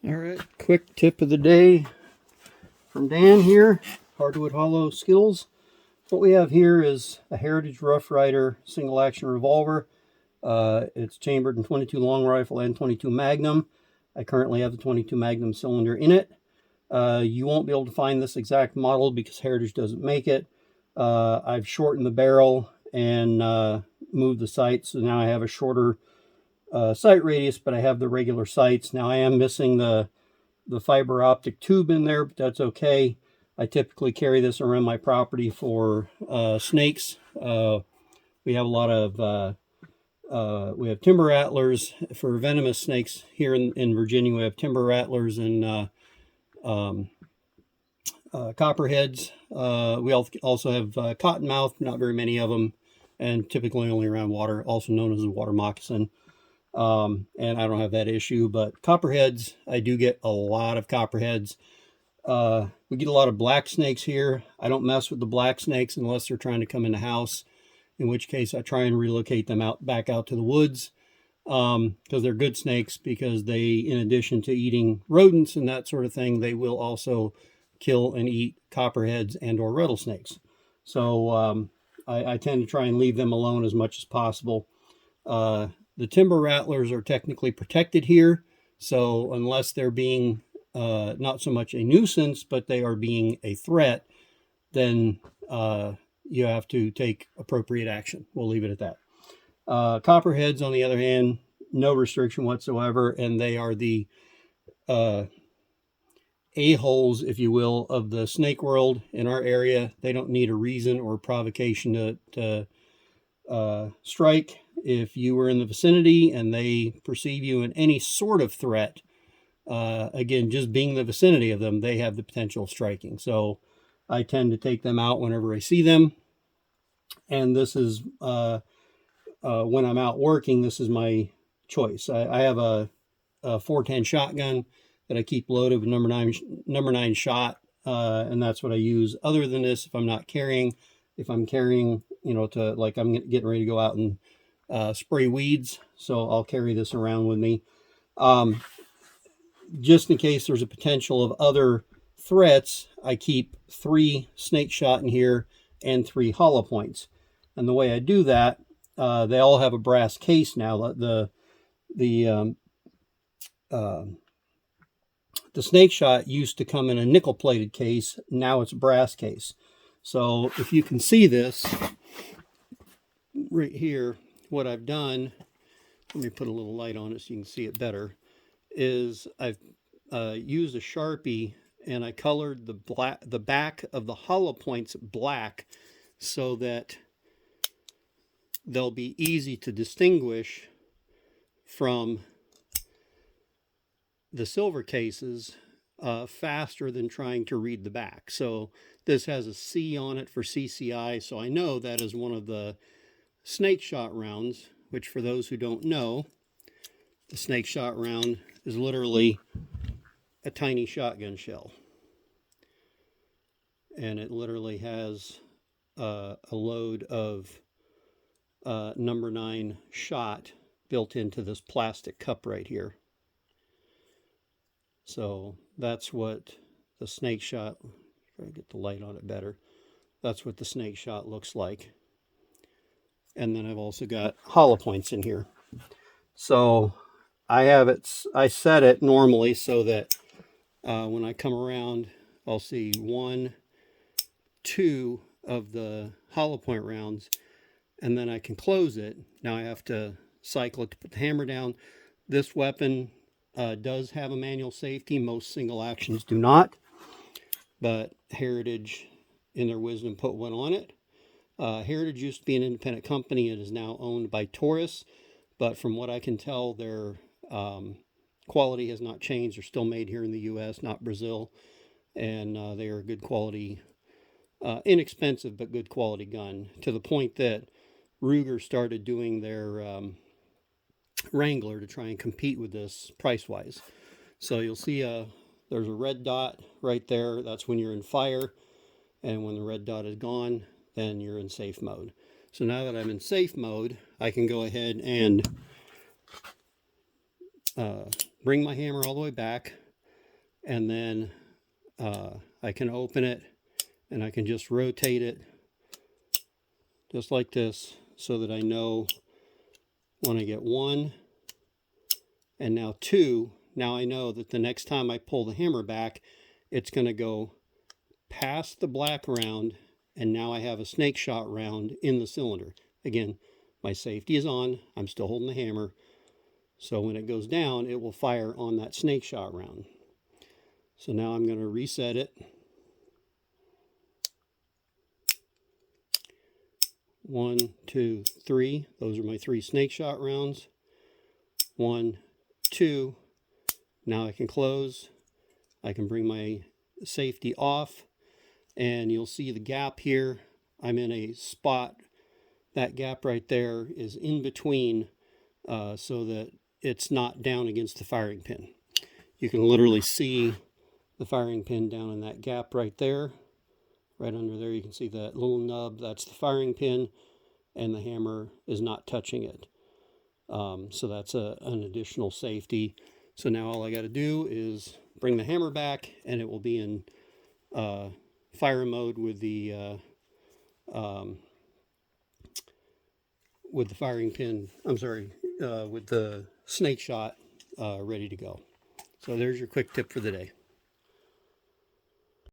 All right, quick tip of the day from Dan here, Hardwood Hollow Skills. What we have here is a Heritage Rough Rider single action revolver. It's chambered in 22 long rifle and 22 Magnum. I currently have the 22 Magnum cylinder in it. You won't be able to find this exact model because Heritage doesn't make it. I've shortened the barrel and moved the sights, so now I have a shorter sight radius, but I have the regular sights. Now I am missing the fiber optic tube in there, but that's okay. I typically carry this around my property for snakes. We have a lot of we have timber rattlers for venomous snakes here in Virginia. We have timber rattlers and copperheads. We also have cottonmouth, not very many of them, and typically only around water, also known as a water moccasin. And I don't have that issue, but copperheads, I do get a lot of copperheads. We get a lot of black snakes here. I don't mess with the black snakes unless they're trying to come in the house, in which case I try and relocate them back out to the woods, because they're good snakes, because they, in addition to eating rodents and that sort of thing, they will also kill and eat copperheads and or rattlesnakes. So I tend to try and leave them alone as much as possible. The timber rattlers are technically protected here, so unless they're being not so much a nuisance, but they are being a threat, then you have to take appropriate action. We'll leave it at that. Copperheads, on the other hand, no restriction whatsoever, and they are the a-holes, if you will, of the snake world in our area. They don't need a reason or provocation to strike. If you were in the vicinity and they perceive you in any sort of threat, again, just being in the vicinity of them, they have the potential of striking. So I tend to take them out whenever I see them. And this is, when I'm out working, this is my choice. I have a 410 shotgun that I keep loaded with number nine shot. And that's what I use. Other than this, if I'm not carrying, if I'm carrying, to, like, I'm getting ready to go out and spray weeds, so I'll carry this around with me. Just in case there's a potential of other threats, I keep 3 snake shot in here and 3 hollow points. And the way I do that, they all have a brass case now. The snake shot used to come in a nickel plated case. Now it's a brass case. So if you can see this right here, what I've done, let me put a little light on it so you can see it better, is I've used a Sharpie and I colored the back of the hollow points black so that they'll be easy to distinguish from the silver cases faster than trying to read the back. So this has a C on it for CCI, so I know that is one of the snake shot rounds, which, for those who don't know, the snake shot round is literally a tiny shotgun shell. And it literally has a load of number 9 shot built into this plastic cup right here. So that's what the snake shot, try to get the light on it better, that's what the snake shot looks like. And then I've also got hollow points in here. So I set it normally so that when I come around, I'll see 1, 2 of the hollow point rounds, and then I can close it. Now I have to cycle it to put the hammer down. This weapon does have a manual safety. Most single actions do not, but Heritage, in their wisdom, put one on it. Heritage used to be an independent company. It is now owned by Taurus, but from what I can tell, their quality has not changed. They're still made here in the U.S., not Brazil, and they are a good quality, inexpensive but good quality gun, to the point that Ruger started doing their Wrangler to try and compete with this price-wise. So you'll see there's a red dot right there. That's when you're in fire, and when the red dot is gone, then you're in safe mode. So now that I'm in safe mode, I can go ahead and bring my hammer all the way back. and then I can open it and I can just rotate it just like this so that I know when I get 1 and now 2, now I know that the next time I pull the hammer back, it's going to go past the black round, and now I have a snake shot round in the cylinder. Again, my safety is on, I'm still holding the hammer, so when it goes down, it will fire on that snake shot round. So now I'm going to reset it. 1, 2, 3. Those are my 3 snake shot rounds. 1, 2. Now I can close. I can bring my safety off, and you'll see the gap here. I'm in a spot. That gap right there is in between so that it's not down against the firing pin. You can literally see the firing pin down in that gap right there. Right under there you can see that little nub, that's the firing pin, and the hammer is not touching it. So that's an additional safety. So now all I got to do is bring the hammer back, and it will be in fire mode with the firing pin, with the snake shot ready to go. So there's your quick tip for the day.